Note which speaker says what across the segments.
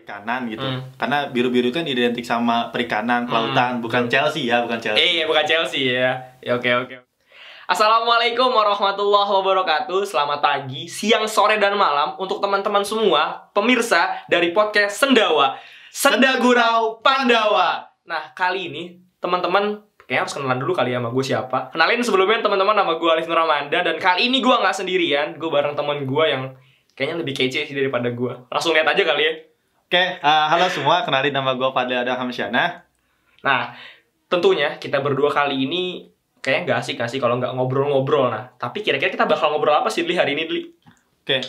Speaker 1: perikanan gitu. Karena biru-biru itu kan identik sama perikanan, kelautan, bukan Chelsea ya, bukan Chelsea.
Speaker 2: Iya, bukan Chelsea ya. Ya, oke. Assalamualaikum warahmatullahi wabarakatuh. Selamat pagi, siang, sore, dan malam untuk teman-teman semua pemirsa dari podcast Sendawa, Senda Gurau Pandawa. Nah, kali ini teman-teman kayaknya harus kenalan dulu kali ya sama gue siapa. Kenalin sebelumnya teman-teman, nama gue Alif Nuramanda. Dan kali ini gue nggak sendirian, gue bareng teman gue yang kayaknya lebih kece sih daripada gue. Langsung lihat aja kali ya.
Speaker 1: Oke, halo semua, kenalin nama gue Fadil Adam Hamsyana.
Speaker 2: Nah, tentunya kita berdua kali ini kayaknya nggak asik kalau nggak ngobrol-ngobrol. Nah, tapi kira-kira kita bakal ngobrol apa sih, Dli, hari ini, Dli?
Speaker 1: Oke,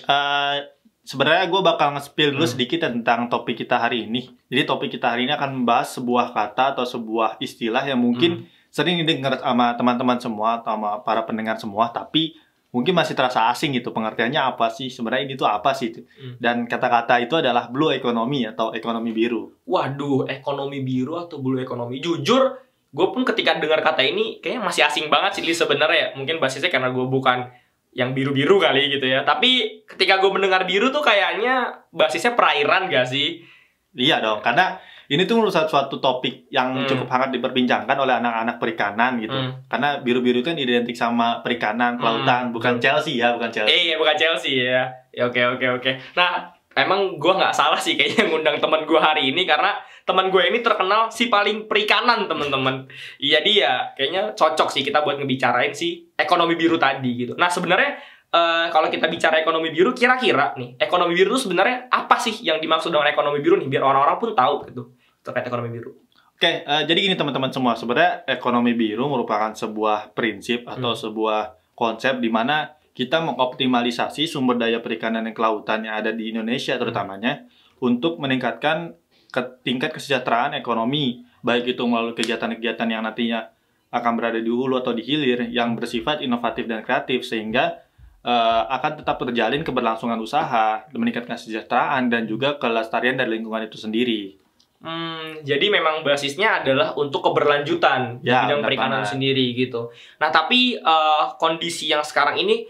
Speaker 1: sebenarnya gue bakal nge-spill dulu sedikit tentang topik kita hari ini. Jadi topik kita hari ini akan membahas sebuah kata atau sebuah istilah yang mungkin sering didengar sama teman-teman semua atau sama para pendengar semua, tapi mungkin masih terasa asing gitu, pengertiannya apa sih, sebenarnya ini tuh apa sih. Dan kata-kata itu adalah blue economy atau ekonomi biru.
Speaker 2: Waduh, ekonomi biru atau blue economy. Jujur, gue pun ketika dengar kata ini kayaknya masih asing banget sih sebenarnya. Mungkin basisnya karena gue bukan yang biru-biru kali gitu ya. Tapi ketika gue mendengar biru tuh kayaknya basisnya perairan gak sih?
Speaker 1: Iya dong, karena ini tuh merupakan suatu topik yang cukup hangat diperbincangkan oleh anak-anak perikanan gitu. Karena biru-biru itu kan identik sama perikanan, kelautan, bukan Chelsea ya, bukan Chelsea.
Speaker 2: Iya, bukan Chelsea ya. Ya, oke. Nah, emang gue nggak salah sih kayaknya ngundang teman gue hari ini, karena teman gue ini terkenal si paling perikanan, teman-teman. Iya, dia kayaknya cocok sih kita buat ngebicarain si ekonomi biru tadi gitu. Nah, sebenarnya kalau kita bicara ekonomi biru, kira-kira nih ekonomi biru itu sebenarnya apa sih yang dimaksud dengan ekonomi biru nih, biar orang-orang pun tahu gitu terkait ekonomi biru.
Speaker 1: Oke, jadi gini teman-teman semua, sebenarnya ekonomi biru merupakan sebuah prinsip atau sebuah konsep di mana kita mengoptimalisasi sumber daya perikanan dan kelautan yang ada di Indonesia terutamanya untuk meningkatkan tingkat kesejahteraan ekonomi, baik itu melalui kegiatan-kegiatan yang nantinya akan berada di hulu atau di hilir yang bersifat inovatif dan kreatif, sehingga akan tetap terjalin keberlangsungan usaha, meningkatkan kesejahteraan dan juga kelestarian dari lingkungan itu sendiri.
Speaker 2: Jadi memang basisnya adalah untuk keberlanjutan di bidang perikanan sendiri gitu. Nah, tapi kondisi yang sekarang ini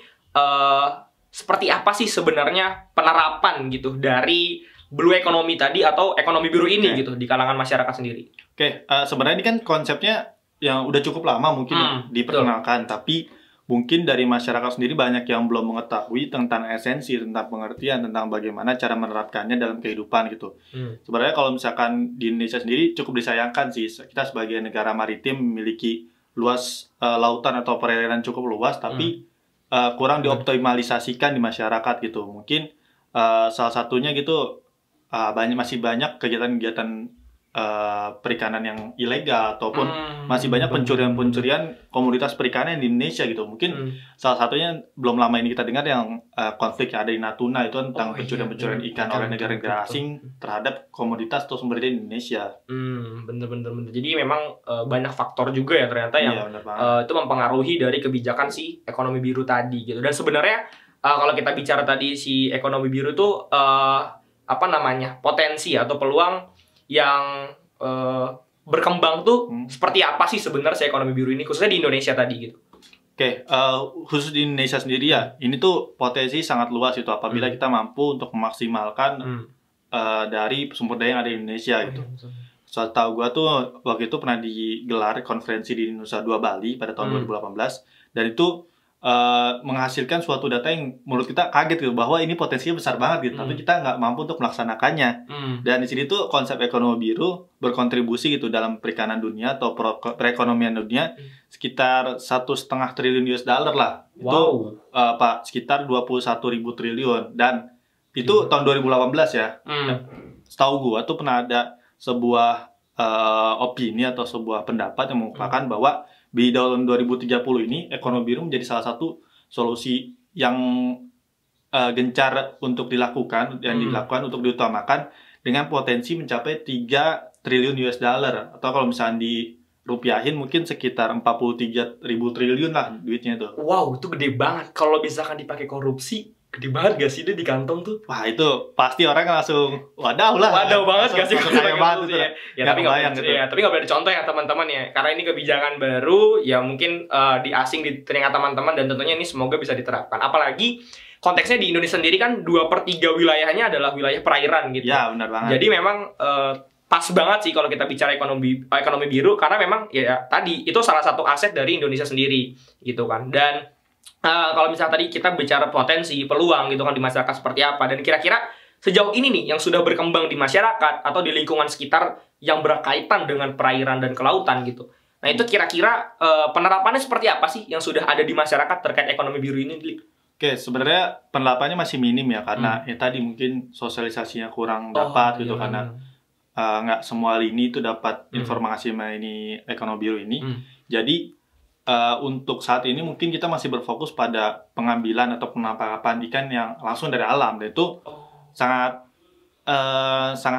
Speaker 2: seperti apa sih sebenarnya penerapan gitu dari blue economy tadi atau ekonomi biru ini gitu di kalangan masyarakat sendiri?
Speaker 1: Sebenarnya ini kan konsepnya yang udah cukup lama mungkin diperkenalkan, tapi mungkin dari masyarakat sendiri banyak yang belum mengetahui tentang esensi, tentang pengertian, tentang bagaimana cara menerapkannya dalam kehidupan gitu. Sebenarnya kalau misalkan di Indonesia sendiri cukup disayangkan sih, kita sebagai negara maritim memiliki luas lautan atau perairan cukup luas, tapi kurang dioptimalisasikan di masyarakat gitu. Mungkin salah satunya gitu masih banyak kegiatan-kegiatan perikanan yang ilegal ataupun masih banyak pencurian komoditas perikanan di Indonesia gitu. Mungkin salah satunya belum lama ini kita dengar yang konflik yang ada di Natuna itu tentang pencurian ikan oleh negara-negara asing terhadap komoditas atau sumber daya di Indonesia.
Speaker 2: Bener. Jadi memang banyak faktor juga ya ternyata yang itu mempengaruhi dari kebijakan si ekonomi biru tadi gitu. Dan sebenarnya kalau kita bicara tadi si ekonomi biru itu potensi atau peluang yang berkembang tuh seperti apa sih sebenarnya si ekonomi biru ini, khususnya di Indonesia tadi gitu.
Speaker 1: Khusus di Indonesia sendiri ya, ini tuh potensi sangat luas itu apabila kita mampu untuk memaksimalkan dari sumber daya yang ada di Indonesia gitu. Setahu gua tuh waktu itu pernah digelar konferensi di Nusa Dua Bali pada tahun 2018, dan itu menghasilkan suatu data yang menurut kita kaget gitu, bahwa ini potensinya besar banget gitu, tapi kita nggak mampu untuk melaksanakannya. Dan di sini tuh konsep ekonomi biru berkontribusi gitu dalam perikanan dunia atau perekonomian dunia sekitar 1,5 triliun US dollar lah. Itu sekitar 21.000 triliun, dan itu tahun 2018 ya. Setahu gua tuh pernah ada sebuah opini atau sebuah pendapat yang mengungkapkan bahwa di tahun 2030 ini ekonomi biru menjadi salah satu solusi yang gencar untuk dilakukan dan dilakukan untuk diutamakan dengan potensi mencapai 3 triliun US dollar, atau kalau misalnya dirupiahin mungkin sekitar 43.000 triliun lah duitnya itu.
Speaker 2: Wow, itu gede banget. Kalau misalkan dipakai korupsi, gede banget gak sih dia di kantong tuh?
Speaker 1: Wah, itu pasti orang langsung wadaw
Speaker 2: banget gak sih?
Speaker 1: Kaya banget itu.
Speaker 2: Tapi nggak boleh dicontoh ya teman-teman ya, karena ini kebijakan baru ya, mungkin di asing di telinga teman-teman, dan tentunya ini semoga bisa diterapkan. Apalagi konteksnya di Indonesia sendiri kan 2/3 wilayahnya adalah wilayah perairan gitu.
Speaker 1: Ya, benar banget.
Speaker 2: Jadi memang pas banget sih kalau kita bicara ekonomi biru, karena memang ya tadi itu salah satu aset dari Indonesia sendiri gitu kan. Dan kalau misalnya tadi kita bicara potensi, peluang gitu kan di masyarakat seperti apa, dan kira-kira sejauh ini nih yang sudah berkembang di masyarakat atau di lingkungan sekitar yang berkaitan dengan perairan dan kelautan gitu. Nah itu kira-kira penerapannya seperti apa sih yang sudah ada di masyarakat terkait ekonomi biru ini?
Speaker 1: Oke, sebenarnya penerapannya masih minim ya, karena ya tadi mungkin sosialisasinya kurang dapat gitu, karena nggak semua lini itu dapat informasi mengenai ekonomi biru ini. Jadi untuk saat ini mungkin kita masih berfokus pada pengambilan atau penangkapan ikan yang langsung dari alam, dan itu sangat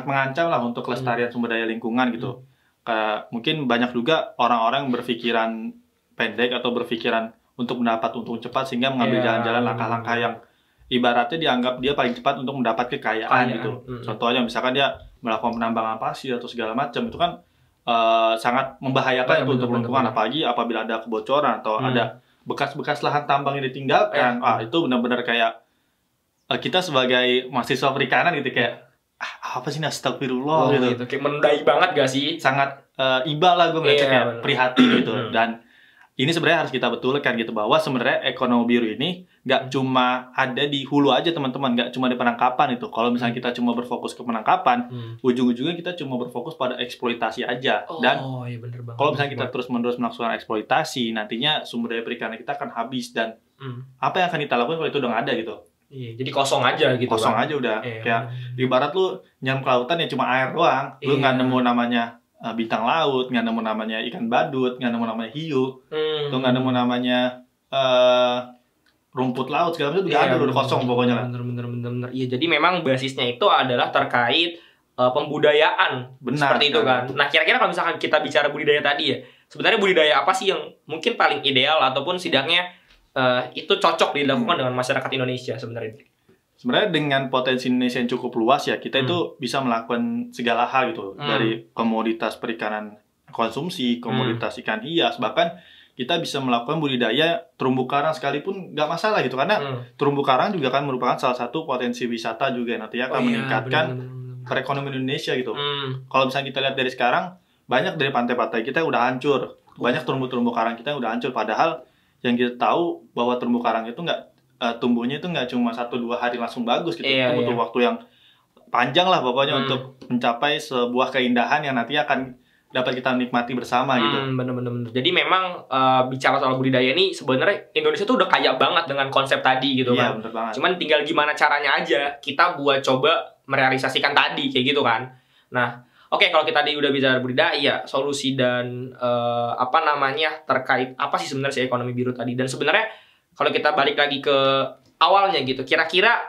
Speaker 1: mengancam lah untuk kelestarian sumber daya lingkungan gitu. Mungkin banyak juga orang-orang yang berpikiran pendek atau berpikiran untuk mendapat untung cepat, sehingga mengambil jalan-jalan langkah-langkah yang ibaratnya dianggap dia paling cepat untuk mendapat kekayaan gitu. Contohnya misalkan dia melakukan penambangan pasir atau segala macam, itu kan sangat membahayakan untuk lingkungan, apalagi apabila ada kebocoran atau ada bekas-bekas lahan tambang yang ditinggalkan. Itu benar-benar kayak kita sebagai mahasiswa perikanan gitu, kayak apa sih, astagfirullah gitu.
Speaker 2: Kayak menodai banget gak sih?
Speaker 1: Sangat iba lah gue ngeliatnya, kayak prihatin gitu. Dan ini sebenarnya harus kita betulkan gitu, bahwa sebenarnya ekonomi biru ini nggak cuma ada di hulu aja teman-teman, nggak cuma di penangkapan itu. Kalau misalnya kita cuma berfokus ke penangkapan, ujung-ujungnya kita cuma berfokus pada eksploitasi aja. Dan
Speaker 2: iya bener banget.
Speaker 1: Kalau misalnya kita terus-menerus melakukan eksploitasi, nantinya sumber daya perikanan kita akan habis, dan apa yang akan kita lakukan kalau itu udah nggak ada gitu?
Speaker 2: Iya, jadi kosong aja gitu.
Speaker 1: Kosong aja udah. Kayak ibarat lu nyam ke lautan ya cuma air doang, lu nggak nemu namanya bintang laut, nggak nemu namanya ikan badut, nggak nemu namanya hiu, tuh nggak nemu namanya rumput laut, segala macam juga ada, udah kosong pokoknya lah.
Speaker 2: Bener. Iya, jadi memang basisnya itu adalah terkait pembudayaan, seperti itu kan. Nah, kira-kira kalau misalkan kita bicara budidaya tadi ya, sebenarnya budidaya apa sih yang mungkin paling ideal ataupun setidaknya itu cocok dilakukan dengan masyarakat Indonesia sebenarnya?
Speaker 1: Sebenarnya dengan potensi Indonesia yang cukup luas ya, kita itu bisa melakukan segala hal gitu. Dari komoditas perikanan konsumsi, komoditas ikan hias, bahkan kita bisa melakukan budidaya terumbu karang sekalipun nggak masalah gitu. Karena terumbu karang juga kan merupakan salah satu potensi wisata juga, nantinya akan meningkatkan perekonomian Indonesia gitu. Kalau misalnya kita lihat dari sekarang, banyak dari pantai-pantai kita udah hancur. Banyak terumbu karang kita udah hancur, padahal yang kita tahu bahwa terumbu karang itu tumbuhnya itu nggak cuma 1-2 hari langsung bagus gitu. Itu butuh waktu yang panjang lah pokoknya untuk mencapai sebuah keindahan yang nanti akan dapat kita nikmati bersama gitu.
Speaker 2: Bener. Jadi memang bicara soal budidaya ini sebenarnya Indonesia tuh udah kaya banget dengan konsep tadi gitu kan.
Speaker 1: Bener banget.
Speaker 2: Cuman tinggal gimana caranya aja kita buat coba merealisasikan tadi kayak gitu kan. Nah, oke, kalau kita tadi udah bicara budidaya, solusi dan terkait apa sih sebenarnya si ekonomi biru tadi, dan sebenarnya kalau kita balik lagi ke awalnya gitu, kira-kira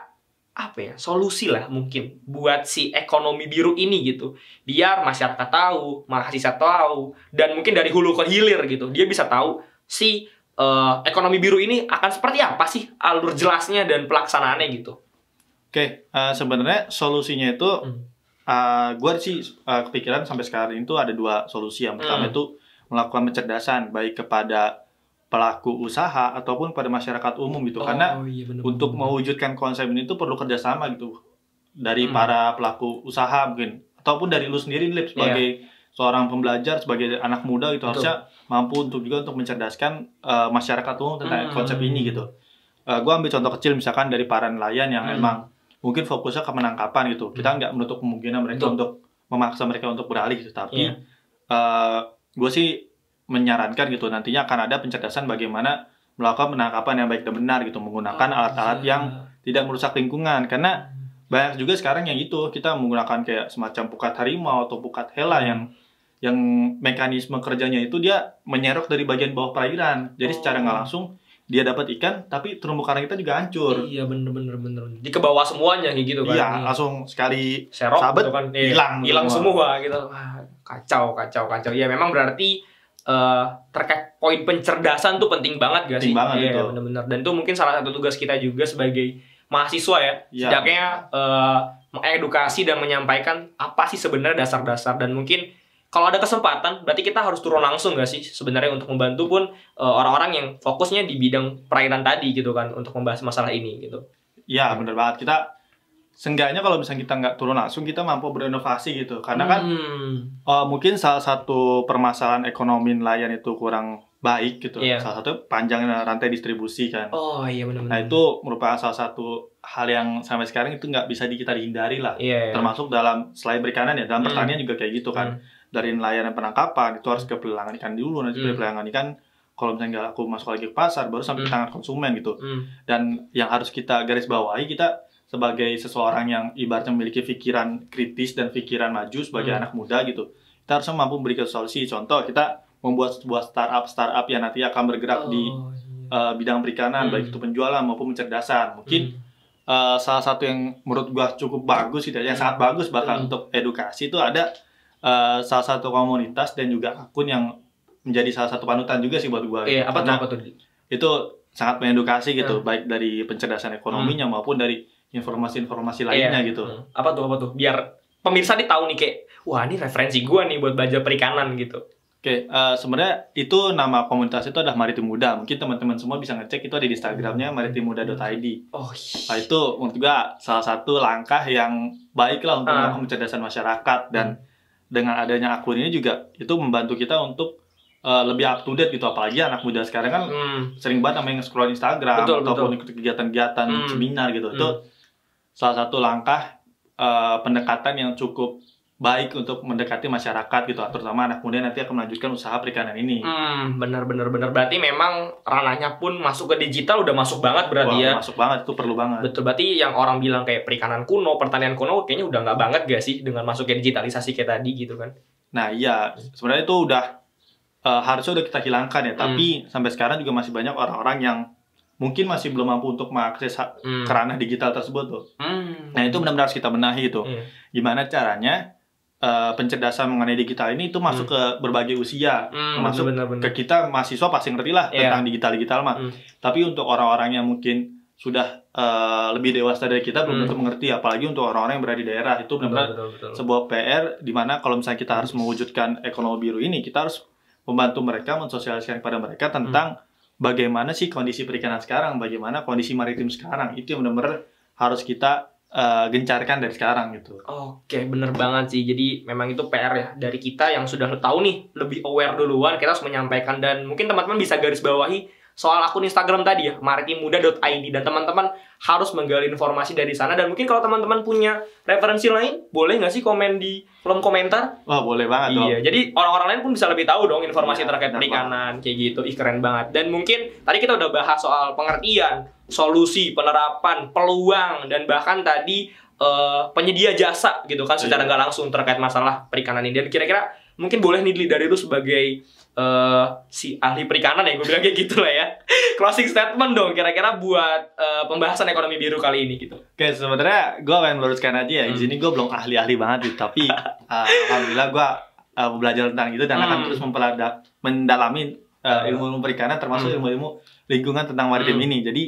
Speaker 2: apa ya solusi lah mungkin buat si ekonomi biru ini gitu, biar masyarakat tahu, mahasiswa tahu, dan mungkin dari hulu ke hilir gitu, dia bisa tahu si ekonomi biru ini akan seperti apa sih alur jelasnya dan pelaksanaannya gitu.
Speaker 1: Oke, sebenarnya solusinya itu gue sih kepikiran sampai sekarang itu ada 2 solusi. Yang pertama itu melakukan pencerdasan baik kepada pelaku usaha ataupun pada masyarakat umum gitu, karena untuk mewujudkan konsep ini itu perlu kerjasama gitu dari para pelaku usaha mungkin, ataupun dari lu sendiri Lip, sebagai seorang pembelajar, sebagai anak muda gitu, harusnya mampu untuk mencerdaskan masyarakat umum tentang konsep ini gitu. Gue ambil contoh kecil misalkan dari para nelayan yang emang mungkin fokusnya ke penangkapan gitu, kita nggak menutup kemungkinan mereka untuk memaksa mereka untuk beralih gitu, tapi gue sih menyarankan gitu nantinya akan ada pencerdasan bagaimana melakukan penangkapan yang baik dan benar gitu, menggunakan alat-alat yang tidak merusak lingkungan. Karena banyak juga sekarang yang itu kita menggunakan kayak semacam pukat harimau atau pukat hela yang mekanisme kerjanya itu dia menyerok dari bagian bawah perairan, jadi secara nggak langsung dia dapat ikan, tapi terumbu karang kita juga hancur.
Speaker 2: Iya bener. Di ke bawah semuanya kayak gitu kan.
Speaker 1: Iya, langsung sekali
Speaker 2: serok
Speaker 1: sabet
Speaker 2: gitu kan,
Speaker 1: hilang
Speaker 2: semua gitu. Kacau. Ya memang berarti terkait poin pencerdasan tuh penting banget gak sih?
Speaker 1: Penting banget itu.
Speaker 2: Bener. Dan itu mungkin salah satu tugas kita juga sebagai mahasiswa ya. Setidaknya mengedukasi dan menyampaikan apa sih sebenarnya dasar-dasar, dan mungkin kalau ada kesempatan berarti kita harus turun langsung gak sih sebenarnya untuk membantu pun orang-orang yang fokusnya di bidang perairan tadi gitu kan, untuk membahas masalah ini gitu.
Speaker 1: Ya, bener banget. Kita seenggaknya kalau misalnya kita nggak turun langsung, kita mampu berinovasi gitu. Karena kan mungkin salah satu permasalahan ekonomi nelayan itu kurang baik gitu. Salah satu panjangnya rantai distribusi kan.
Speaker 2: Oh iya benar.
Speaker 1: Nah itu merupakan salah satu hal yang sampai sekarang itu nggak bisa kita dihindari lah. Termasuk dalam selain perikanan ya, dalam pertanian juga kayak gitu kan. Dari nelayan dan penangkapan itu harus ke pelelangan ikan dulu. Nanti dari pelelangan ikan kalau misalnya nggak aku masuk lagi ke pasar, baru sampai tangan konsumen gitu. Dan yang harus kita garis bawahi, kita sebagai seseorang yang ibaratnya memiliki pikiran kritis dan pikiran maju sebagai anak muda gitu, kita harus mampu memberikan solusi. Contoh, kita membuat sebuah startup yang nanti akan bergerak di bidang perikanan, baik itu penjualan maupun pencerdasan. Mungkin salah satu yang menurut gua cukup bagus gitu, yang sangat bagus bahkan untuk edukasi itu ada salah satu komunitas dan juga akun yang menjadi salah satu panutan juga sih buat gua.
Speaker 2: Apa tuh?
Speaker 1: Itu sangat mengedukasi gitu, baik dari pencerdasan ekonominya maupun dari informasi-informasi lainnya gitu.
Speaker 2: Apa tuh? Biar pemirsa nih tahu nih kayak, wah ini referensi gua nih buat belajar perikanan gitu.
Speaker 1: Oke, sebenarnya itu nama komunitas itu adalah Maritim Muda. Mungkin teman-teman semua bisa ngecek, itu ada di Instagramnya maritimmuda.id. Nah itu menurut gua salah satu langkah yang baik lah untuk melakukan pencerdasan masyarakat. Dan dengan adanya akun ini juga itu membantu kita untuk lebih up to date gitu. Apalagi anak muda sekarang kan sering banget namanya nge-scroll Instagram ataupun ikut kegiatan-kegiatan seminar gitu. Itu salah satu langkah pendekatan yang cukup baik untuk mendekati masyarakat gitu, terutama anak muda nanti akan melanjutkan usaha perikanan ini.
Speaker 2: Bener. Berarti memang ranahnya pun masuk ke digital udah masuk banget berarti.
Speaker 1: Wah, masuk banget, itu perlu banget.
Speaker 2: Betul, berarti yang orang bilang kayak perikanan kuno, pertanian kuno kayaknya udah nggak banget gak sih dengan masuknya digitalisasi kayak tadi gitu kan?
Speaker 1: Nah iya, sebenarnya itu udah harusnya udah kita hilangkan ya, tapi sampai sekarang juga masih banyak orang-orang yang mungkin masih belum mampu untuk mengakses ke ranah digital tersebut tuh. Nah itu benar-benar harus kita benahi gitu. Gimana caranya pencerdasan mengenai digital ini itu masuk ke berbagai usia, masuk ke kita mahasiswa pasti ngerti lah tentang digital mah. Tapi untuk orang-orang yang mungkin sudah lebih dewasa dari kita belum tentu mengerti, apalagi untuk orang-orang yang berada di daerah. Itu benar-benar sebuah PR di mana kalau misalnya kita harus mewujudkan ekonomi biru ini, kita harus membantu mereka, mensosialisasikan kepada mereka tentang bagaimana sih kondisi perikanan sekarang, bagaimana kondisi maritim sekarang. Itu yang benar-benar harus kita gencarkan dari sekarang gitu.
Speaker 2: Oke, bener banget sih. Jadi memang itu PR ya dari kita yang sudah tahu nih, lebih aware duluan, kita harus menyampaikan. Dan mungkin teman-teman bisa garis bawahi soal akun Instagram tadi ya, maritimmuda.id, dan teman-teman harus menggali informasi dari sana. Dan mungkin kalau teman-teman punya referensi lain, boleh nggak sih komen di kolom komentar?
Speaker 1: Wah, boleh banget dong.
Speaker 2: Iya, jadi orang-orang lain pun bisa lebih tahu dong informasi terkait perikanan kayak gitu. Ih, keren banget. Dan mungkin tadi kita udah bahas soal pengertian, solusi, penerapan, peluang, dan bahkan tadi penyedia jasa gitu kan secara nggak langsung terkait masalah perikanan ini. Dan kira-kira mungkin boleh nih dari lu sebagai si ahli perikanan ya, gue bilang kayak gitu lah ya. Closing statement dong kira-kira buat pembahasan ekonomi biru kali ini gitu.
Speaker 1: Oke, sebenarnya gue pengen meluruskan aja ya. Di sini gue belum ahli-ahli banget gitu, tapi alhamdulillah gue belajar tentang itu dan akan terus mendalami ilmu perikanan termasuk ilmu-ilmu lingkungan tentang maritim ini. Jadi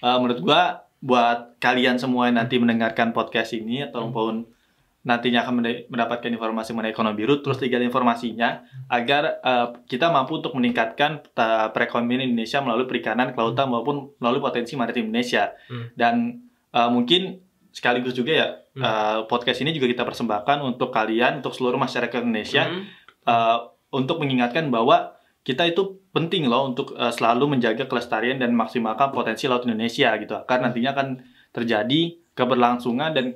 Speaker 1: menurut gue buat kalian semua yang nanti mendengarkan podcast ini ataupun nantinya akan mendapatkan informasi mengenai ekonomi biru, terus digali informasinya agar kita mampu untuk meningkatkan perekonomian Indonesia melalui perikanan, kelautan maupun melalui potensi maritim Indonesia. Dan mungkin sekaligus juga ya podcast ini juga kita persembahkan untuk kalian, untuk seluruh masyarakat Indonesia, untuk mengingatkan bahwa kita itu penting loh untuk selalu menjaga kelestarian dan maksimalkan potensi laut Indonesia gitu, karena nantinya akan terjadi keberlangsungan dan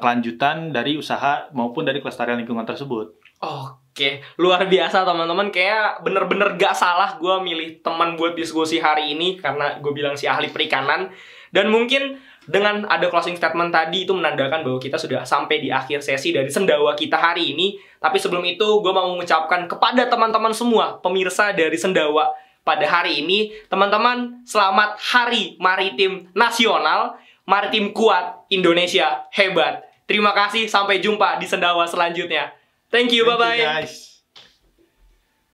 Speaker 1: kelanjutan dari usaha maupun dari kelestarian lingkungan tersebut.
Speaker 2: Oke, luar biasa teman-teman. Kayak bener-bener gak salah gue milih teman buat diskusi hari ini karena gue bilang si ahli perikanan. Dan mungkin dengan ada closing statement tadi itu menandakan bahwa kita sudah sampai di akhir sesi dari Sendawa kita hari ini. Tapi sebelum itu gue mau mengucapkan kepada teman-teman semua pemirsa dari Sendawa pada hari ini, teman-teman selamat Hari Maritim Nasional. Maritim kuat, Indonesia hebat. Terima kasih, sampai jumpa di Sendawa selanjutnya. Thank you, bye-bye.